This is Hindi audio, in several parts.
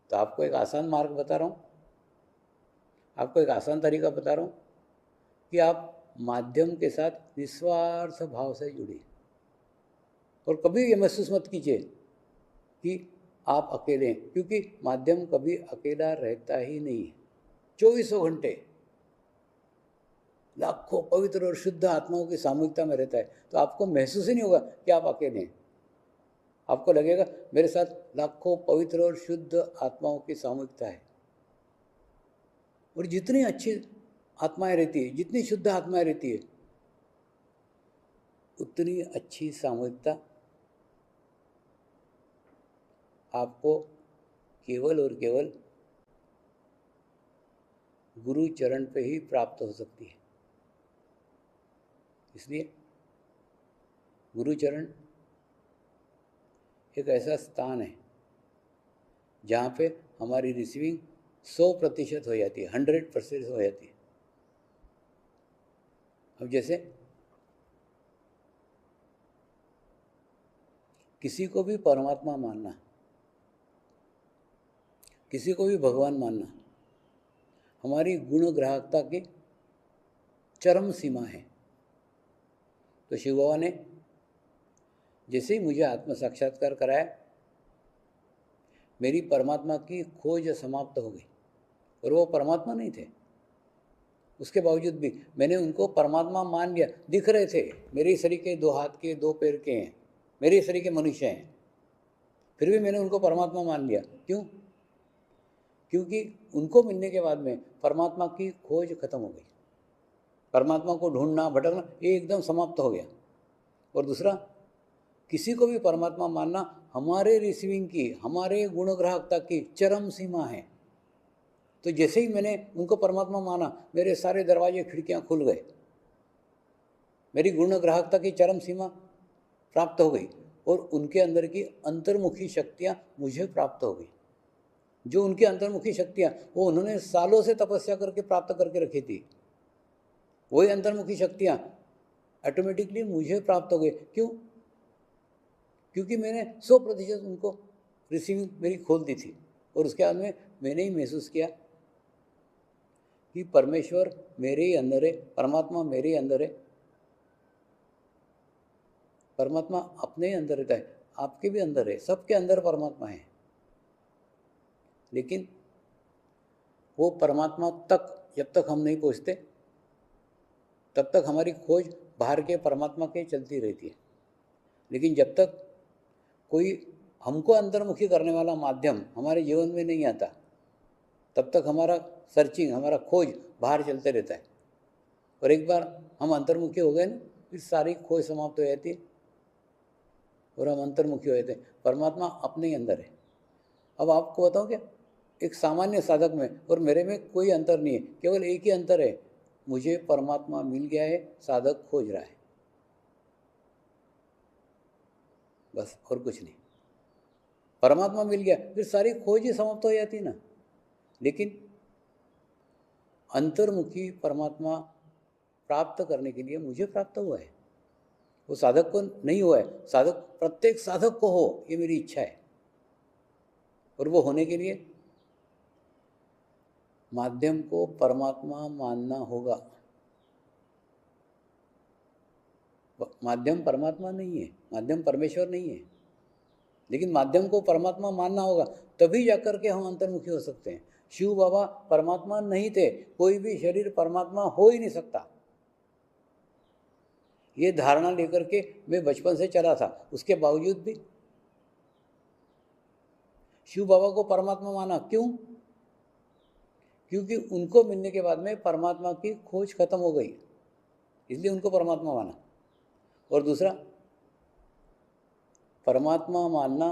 तो आपको एक आसान मार्ग बता रहा हूँ, आपको एक आसान तरीका बता रहा हूँ कि आप माध्यम के साथ निस्वार्थ भाव से जुड़िए और कभी ये महसूस मत कीजिए कि आप अकेले हैं, क्योंकि माध्यम कभी अकेला रहता ही नहीं है। 24 घंटे लाखों पवित्र और शुद्ध आत्माओं की सामूहिकता में रहता है, तो आपको महसूस ही नहीं होगा कि आप अकेले हैं। आपको लगेगा मेरे साथ लाखों पवित्र और शुद्ध आत्माओं की सामूहिकता है। और जितनी अच्छी आत्माएं रहती है, जितनी शुद्ध आत्माएं रहती है, उतनी अच्छी सामूहिकता आपको केवल और केवल गुरु चरण पे ही प्राप्त हो सकती है। इसलिए गुरु चरण एक ऐसा स्थान है जहाँ पे हमारी रिसीविंग 100% हो जाती है, 100% हो जाती है। अब जैसे किसी को भी परमात्मा मानना, किसी को भी भगवान मानना हमारी गुण ग्राहकता की चरम सीमा है। तो शिव बाबा ने जैसे ही मुझे आत्म साक्षात्कार कराया, मेरी परमात्मा की खोज समाप्त हो गई। और वो परमात्मा नहीं थे, उसके बावजूद भी मैंने उनको परमात्मा मान लिया। दिख रहे थे, मेरे ही शरीर के, 2 हाथ के, 2 पैर के हैं, मेरे ही शरीर के मनुष्य हैं, फिर भी मैंने उनको परमात्मा मान लिया। क्यों? क्योंकि उनको मिलने के बाद में परमात्मा की खोज खत्म हो गई। परमात्मा को ढूंढना, भटकना, ये एकदम समाप्त हो गया। और दूसरा, किसी को भी परमात्मा मानना हमारे रिसीविंग की, हमारे गुणग्राहकता की चरम सीमा है। तो जैसे ही मैंने उनको परमात्मा माना, मेरे सारे दरवाजे खिड़कियां खुल गए, मेरी गुणग्राहकता की चरम सीमा प्राप्त हो गई और उनके अंदर की अंतर्मुखी शक्तियां मुझे प्राप्त हो गई। जो उनकी अंतर्मुखी शक्तियां, वो उन्होंने सालों से तपस्या करके प्राप्त करके रखी थी, वही अंतर्मुखी शक्तियां ऑटोमेटिकली मुझे प्राप्त हो गई। क्यों? क्योंकि मैंने 100% उनको रिसीविंग मेरी खोल दी थी। और उसके बाद में मैंने ही महसूस किया कि परमेश्वर मेरे ही अंदर है, परमात्मा मेरे ही अंदर है। परमात्मा अपने ही अंदर रहता है, आपके भी अंदर है, सबके अंदर परमात्मा है। लेकिन वो परमात्मा तक जब तक हम नहीं पहुँचते, तब तक हमारी खोज बाहर के परमात्मा के चलती रहती है। लेकिन जब तक कोई हमको अंतर्मुखी करने वाला माध्यम हमारे जीवन में नहीं आता, तब तक हमारा सर्चिंग, हमारा खोज बाहर चलते रहता है। और एक बार हम अंतर्मुखी हो गए ना, फिर सारी खोज समाप्त हो जाती है और हम अंतर्मुखी हो जाते हैं। परमात्मा अपने ही अंदर है। अब आपको बताऊँ क्या, एक सामान्य साधक में और मेरे में कोई अंतर नहीं है, केवल एक ही अंतर है, मुझे परमात्मा मिल गया है, साधक खोज रहा है, बस और कुछ नहीं। परमात्मा मिल गया, फिर सारी खोज ही समाप्त हो जाती ना। लेकिन अंतर्मुखी परमात्मा प्राप्त करने के लिए मुझे प्राप्त हुआ है, वो साधक को नहीं हुआ है। साधक, प्रत्येक साधक को हो, ये मेरी इच्छा है। और वो होने के लिए माध्यम को परमात्मा मानना होगा। माध्यम परमात्मा नहीं है, माध्यम परमेश्वर नहीं है, लेकिन माध्यम को परमात्मा मानना होगा, तभी जाकर के हम अंतर्मुखी हो सकते हैं। शिव बाबा परमात्मा नहीं थे, कोई भी शरीर परमात्मा हो ही नहीं सकता, ये धारणा लेकर के मैं बचपन से चला था। उसके बावजूद भी शिव बाबा को परमात्मा माना। क्यों? क्योंकि उनको मिलने के बाद में परमात्मा की खोज खत्म हो गई, इसलिए उनको परमात्मा माना। और दूसरा, परमात्मा मानना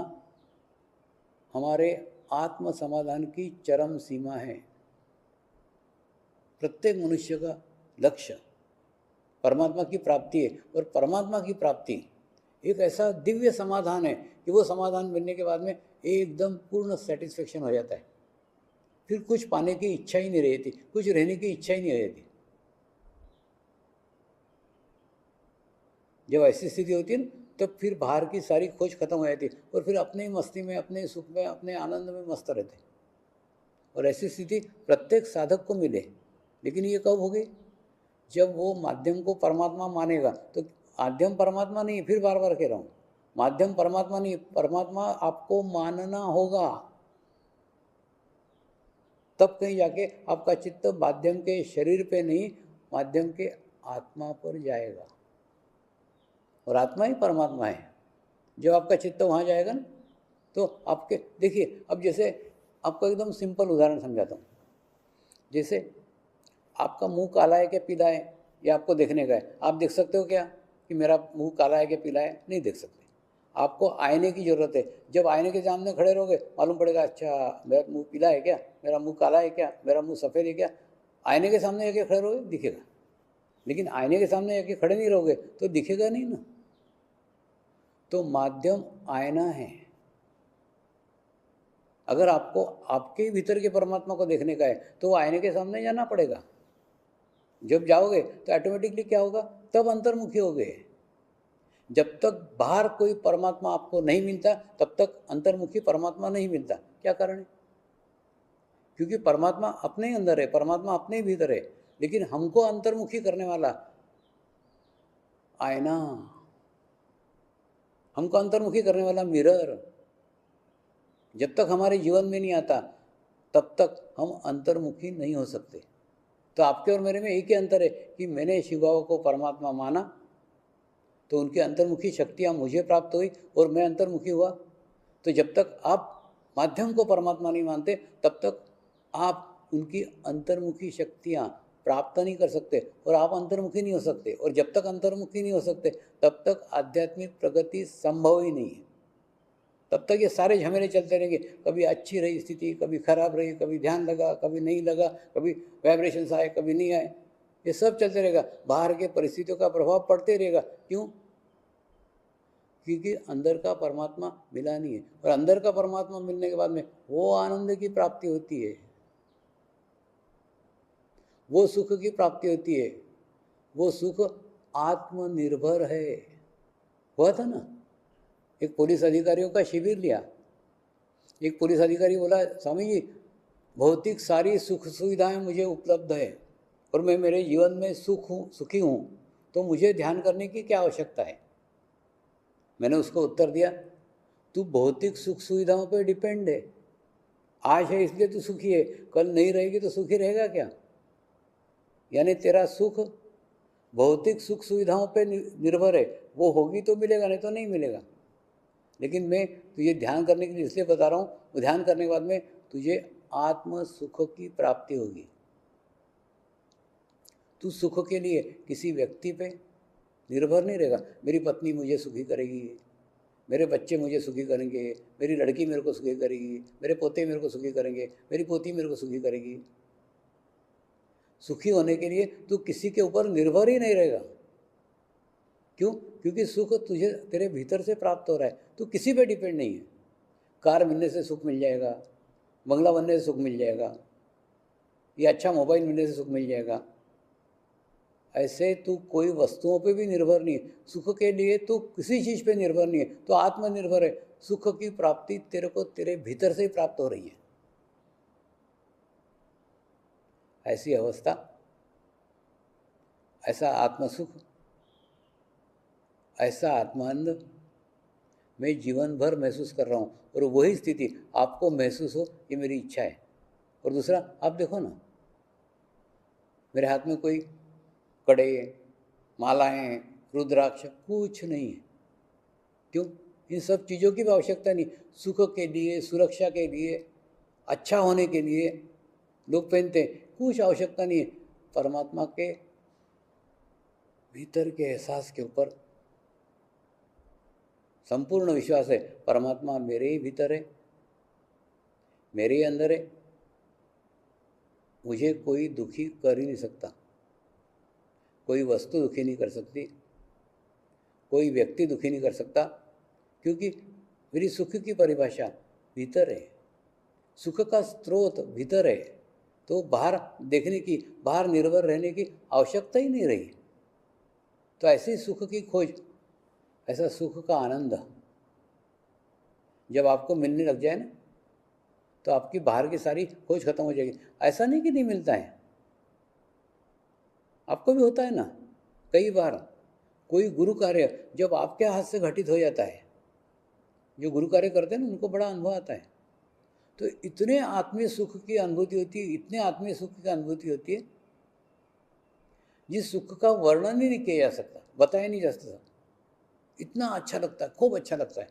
हमारे आत्म समाधान की चरम सीमा है। प्रत्येक मनुष्य का लक्ष्य परमात्मा की प्राप्ति है। और परमात्मा की प्राप्ति एक ऐसा दिव्य समाधान है कि वो समाधान मिलने के बाद में एकदम पूर्ण सेटिस्फेक्शन हो जाता है। फिर कुछ पाने की इच्छा ही नहीं रहती, कुछ रहने की इच्छा ही नहीं रहती। जब ऐसी स्थिति होती है ना, तब फिर बाहर की सारी खोज खत्म हो जाती है और फिर अपने ही मस्ती में, अपने सुख में, अपने आनंद में मस्त रहते हैं। और ऐसी स्थिति प्रत्येक साधक को मिले। लेकिन ये कब होगी? जब वो माध्यम को परमात्मा मानेगा। तो माध्यम परमात्मा नहीं, फिर बार बार कह रहा हूँ, माध्यम परमात्मा नहीं, परमात्मा आपको मानना होगा। तब कहीं जाके आपका चित्त माध्यम के शरीर पे नहीं, माध्यम के आत्मा पर जाएगा, और आत्मा ही परमात्मा है। जब आपका चित्त वहाँ जाएगा ना, तो आपके देखिए, अब जैसे आपको एकदम सिंपल उदाहरण समझाता हूँ। जैसे आपका मुंह काला है क्या पीला है, या आपको देखने का है? आप देख सकते हो क्या कि मेरा मुंह काला है क्या पीला है? नहीं देख सकते। आपको आईने की ज़रूरत है। जब आईने के सामने खड़े रहोगे मालूम पड़ेगा, अच्छा मेरा मुंह पीला है क्या, मेरा मुंह काला है क्या, मेरा मुंह सफ़ेद है क्या। आईने के सामने जाके खड़े रहोगे दिखेगा, लेकिन आईने के सामने जाके खड़े नहीं रहोगे तो दिखेगा नहीं ना। तो माध्यम आईना है। अगर आपको आपके भीतर के परमात्मा को देखने का है तो वो आईने के सामने जाना पड़ेगा। जब जाओगे तो ऑटोमेटिकली क्या होगा, तब अंतर्मुखी होगे। जब तक बाहर कोई परमात्मा आपको नहीं मिलता तब तक अंतर्मुखी परमात्मा नहीं मिलता। क्या कारण है? क्योंकि परमात्मा अपने ही अंदर है, परमात्मा अपने ही भीतर है, लेकिन हमको अंतर्मुखी करने वाला आईना, हमको अंतर्मुखी करने वाला मिरर जब तक हमारे जीवन में नहीं आता तब तक हम अंतर्मुखी नहीं हो सकते। तो आपके और मेरे में एक ही अंतर है कि मैंने शिव बाबा को परमात्मा माना तो उनकी अंतर्मुखी शक्तियाँ मुझे प्राप्त हुई और मैं अंतर्मुखी हुआ। तो जब तक आप माध्यम को परमात्मा नहीं मानते तब तक आप उनकी अंतर्मुखी शक्तियाँ प्राप्त नहीं कर सकते और आप अंतर्मुखी नहीं हो सकते। और जब तक अंतर्मुखी नहीं हो सकते तब तक आध्यात्मिक प्रगति संभव ही नहीं है। तब तक ये सारे झमेले चलते रहेंगे। कभी अच्छी रही स्थिति, कभी खराब रही, कभी ध्यान लगा, कभी नहीं लगा, कभी वाइब्रेशंस आए, कभी नहीं आए, ये सब चलते रहेगा। बाहर के परिस्थितियों का प्रभाव पड़ते रहेगा। क्यों? क्योंकि अंदर का परमात्मा मिला नहीं है। और अंदर का परमात्मा मिलने के बाद में वो आनंद की प्राप्ति होती है, वो सुख की प्राप्ति होती है। वो सुख आत्मनिर्भर है। हुआ था ना, एक पुलिस अधिकारियों का शिविर लिया। एक पुलिस अधिकारी बोला, स्वामी जी भौतिक सारी सुख सुविधाएं मुझे उपलब्ध है और मैं मेरे जीवन में सुखी हूँ, तो मुझे ध्यान करने की क्या आवश्यकता है? मैंने उसको उत्तर दिया, तू भौतिक सुख सुविधाओं पर डिपेंड है। आज है इसलिए तू सुखी है, कल नहीं रहेगी तो सुखी रहेगा क्या? यानी तेरा सुख भौतिक सुख सुविधाओं पे निर्भर है। वो होगी तो मिलेगा, नहीं तो नहीं मिलेगा। लेकिन मैं तुझे ध्यान करने के लिए इसलिए बता रहा हूँ, वो ध्यान करने के बाद में तुझे आत्म सुख की प्राप्ति होगी। तू सुख के लिए किसी व्यक्ति पे निर्भर नहीं रहेगा। मेरी पत्नी मुझे सुखी करेगी, मेरे बच्चे मुझे सुखी करेंगे, मेरी लड़की मेरे को सुखी करेगी, मेरे पोते मेरे को सुखी करेंगे, मेरी पोती मेरे को सुखी करेगी। सुखी होने के लिए तू किसी के ऊपर निर्भर ही नहीं रहेगा। क्यों? क्योंकि सुख तुझे तेरे भीतर से प्राप्त हो रहा है, तू किसी पे डिपेंड नहीं है। कार मिलने से सुख मिल जाएगा, बंगला बनने से सुख मिल जाएगा, या अच्छा मोबाइल मिलने से सुख मिल जाएगा। ऐसे तू कोई वस्तुओं पे भी निर्भर नहीं है। सुख के लिए तू किसी चीज़ पे निर्भर नहीं है, तो आत्मनिर्भर है। सुख की प्राप्ति तेरे को तेरे भीतर से ही प्राप्त हो रही है। ऐसी अवस्था, ऐसा आत्मसुख, ऐसा आत्मानंद मैं जीवन भर महसूस कर रहा हूँ, और वही स्थिति आपको महसूस हो, ये मेरी इच्छा है। और दूसरा, आप देखो ना, मेरे हाथ में कोई कड़े, मालाएं, रुद्राक्ष कुछ नहीं है। क्यों? इन सब चीज़ों की भी आवश्यकता नहीं। सुख के लिए, सुरक्षा के लिए, अच्छा होने के लिए लोग पहनते हैं, कुछ आवश्यकता नहीं है। परमात्मा के भीतर के एहसास के ऊपर संपूर्ण विश्वास है। परमात्मा मेरे ही भीतर है, मेरे ही अंदर है, मुझे कोई दुखी कर ही नहीं सकता। कोई वस्तु दुखी नहीं कर सकती, कोई व्यक्ति दुखी नहीं कर सकता, क्योंकि मेरी सुख की परिभाषा भीतर है। सुख का स्रोत भीतर है, तो बाहर देखने की, बाहर निर्भर रहने की आवश्यकता ही नहीं रही। तो ऐसी सुख की खोज, ऐसा सुख का आनंद जब आपको मिलने लग जाए ना, तो आपकी बाहर की सारी खोज खत्म हो जाएगी। ऐसा नहीं कि नहीं मिलता है, आपको भी होता है ना। कई बार कोई गुरु कार्य जब आपके हाथ से घटित हो जाता है, जो गुरु कार्य करते हैं ना उनको बड़ा अनुभव आता है, तो इतने आत्मीय सुख की अनुभूति होती है, इतने आत्मीय सुख की अनुभूति होती है जिस सुख का वर्णन ही नहीं किया जा सकता, बताया नहीं जा सकता। इतना अच्छा लगता है, खूब अच्छा लगता है,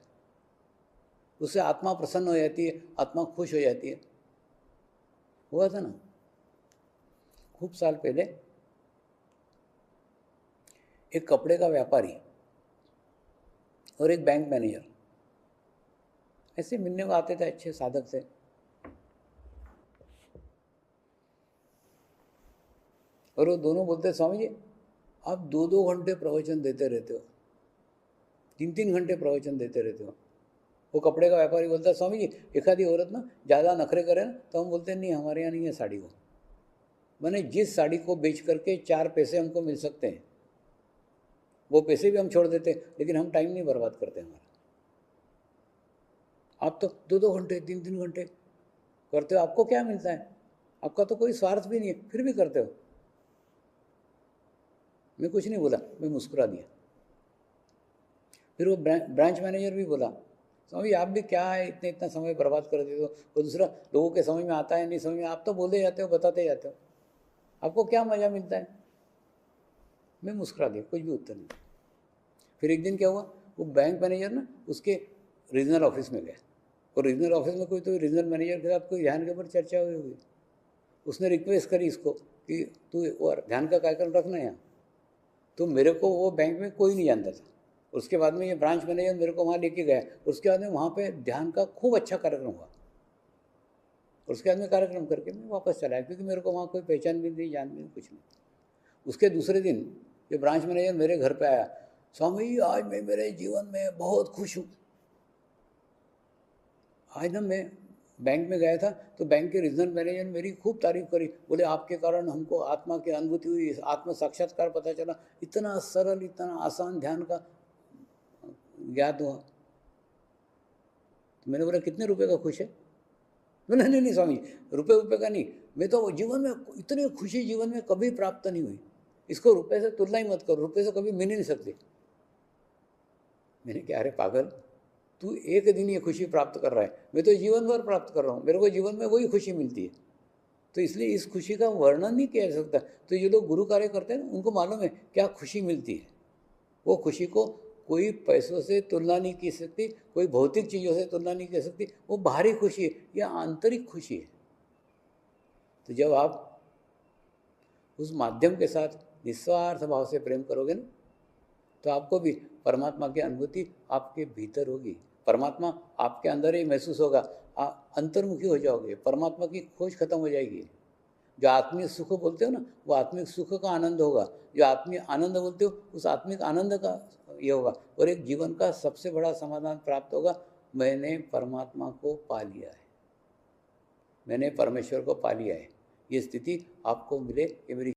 उससे आत्मा प्रसन्न हो जाती है, आत्मा खुश हो जाती है। हुआ था ना खूब साल पहले, एक कपड़े का व्यापारी और एक बैंक मैनेजर ऐसे मिलने को आते थे, अच्छे साधक से। और वो दोनों बोलते, स्वामी जी आप 2-2 घंटे प्रवचन देते रहते हो, 3-3 घंटे प्रवचन देते रहते हो। वो कपड़े का व्यापारी बोलता है, स्वामी जी एक आधी औरत ना ज़्यादा नखरे करे ना तो हम बोलते हैं नहीं हमारे यहाँ नहीं है साड़ी को, मैंने जिस साड़ी को बेच करके 4 पैसे हमको मिल सकते हैं वो पैसे भी हम छोड़ देते हैं, लेकिन हम टाइम नहीं बर्बाद करते हमारा। आप तो 2-2 घंटे 3-3 घंटे करते हो, आपको क्या मिलता है? आपका तो कोई स्वार्थ भी नहीं है, फिर भी करते हो। मैं कुछ नहीं बोला, मैं मुस्कुरा दिया। फिर वो ब्रांच मैनेजर भी बोला, स्वामी आप भी क्या है इतना समय बर्बाद कर देते हो, वो दूसरा लोगों के समझ में आता है नहीं समझ में, आप तो बोलते जाते हो बताते जाते हो, आपको क्या मज़ा मिलता है? मैं मुस्कुरा दिया, कुछ भी उत्तर नहीं। फिर एक दिन क्या हुआ, वो बैंक मैनेजर ना उसके रीजनल ऑफिस में गया, और रीजनल ऑफिस में कोई तो रीजनल मैनेजर के साथ कोई ध्यान के ऊपर चर्चा हुई होगी। उसने रिक्वेस्ट करी इसको कि तू ध्यान का कार्यक्रम रखना यहाँ। तो मेरे को वो बैंक में कोई नहीं जानता था, उसके बाद में ये ब्रांच मैनेजर मेरे को वहाँ लेके गया, उसके बाद में वहाँ पे ध्यान का खूब अच्छा कार्यक्रम हुआ। उसके बाद में कार्यक्रम करके मैं वापस चला आया, क्योंकि मेरे को वहाँ कोई पहचान भी नहीं, जान भी नहीं, कुछ नहीं। उसके दूसरे दिन ये ब्रांच मैनेजर मेरे घर पे आया, स्वामी आज मैं मेरे जीवन में बहुत खुश हूँ। आज ना मैं बैंक में गया था तो बैंक के रीजनल मैनेजर मेरी खूब तारीफ करी, बोले आपके कारण हमको आत्मा की अनुभूति हुई, आत्म साक्षात्कार पता चला, इतना सरल इतना आसान ध्यान का ज्ञात हुआ। तो मैंने बोला कितने रुपए का खुश है? बोला नहीं स्वामी रुपए का नहीं, मैं तो जीवन में इतनी खुशी जीवन में कभी प्राप्त नहीं हुई, इसको रुपए से तुलना ही मत करो, रुपए से कभी मिल ही नहीं सकती। मैंने क्या, अरे पागल तू एक दिन ये खुशी प्राप्त कर रहा है, मैं तो जीवन भर प्राप्त कर रहा हूँ, मेरे को जीवन में वही खुशी मिलती है। तो इसलिए इस खुशी का वर्णन नहीं किया जा सकता। तो ये लोग गुरु कार्य करते हैं ना, उनको मालूम है क्या खुशी मिलती है। वो खुशी को कोई पैसों से तुलना नहीं की सकती, कोई भौतिक चीज़ों से तुलना नहीं की सकती, वो बाहरी खुशी है या आंतरिक खुशी है। तो जब आप उस माध्यम के साथ निस्वार्थ भाव से प्रेम करोगे ना, तो आपको भी परमात्मा की अनुभूति आपके भीतर होगी, परमात्मा आपके अंदर ही महसूस होगा, आप अंतर्मुखी हो जाओगे, परमात्मा की खोज खत्म हो जाएगी। जो आत्मिक सुख बोलते हो ना, वो आत्मिक सुख का आनंद होगा, जो आत्मिक आनंद बोलते हो उस आत्मिक आनंद का ये होगा, और एक जीवन का सबसे बड़ा समाधान प्राप्त होगा, मैंने परमात्मा को पा लिया है, मैंने परमेश्वर को पा लिया है। ये स्थिति आपको मिले, ये मेरी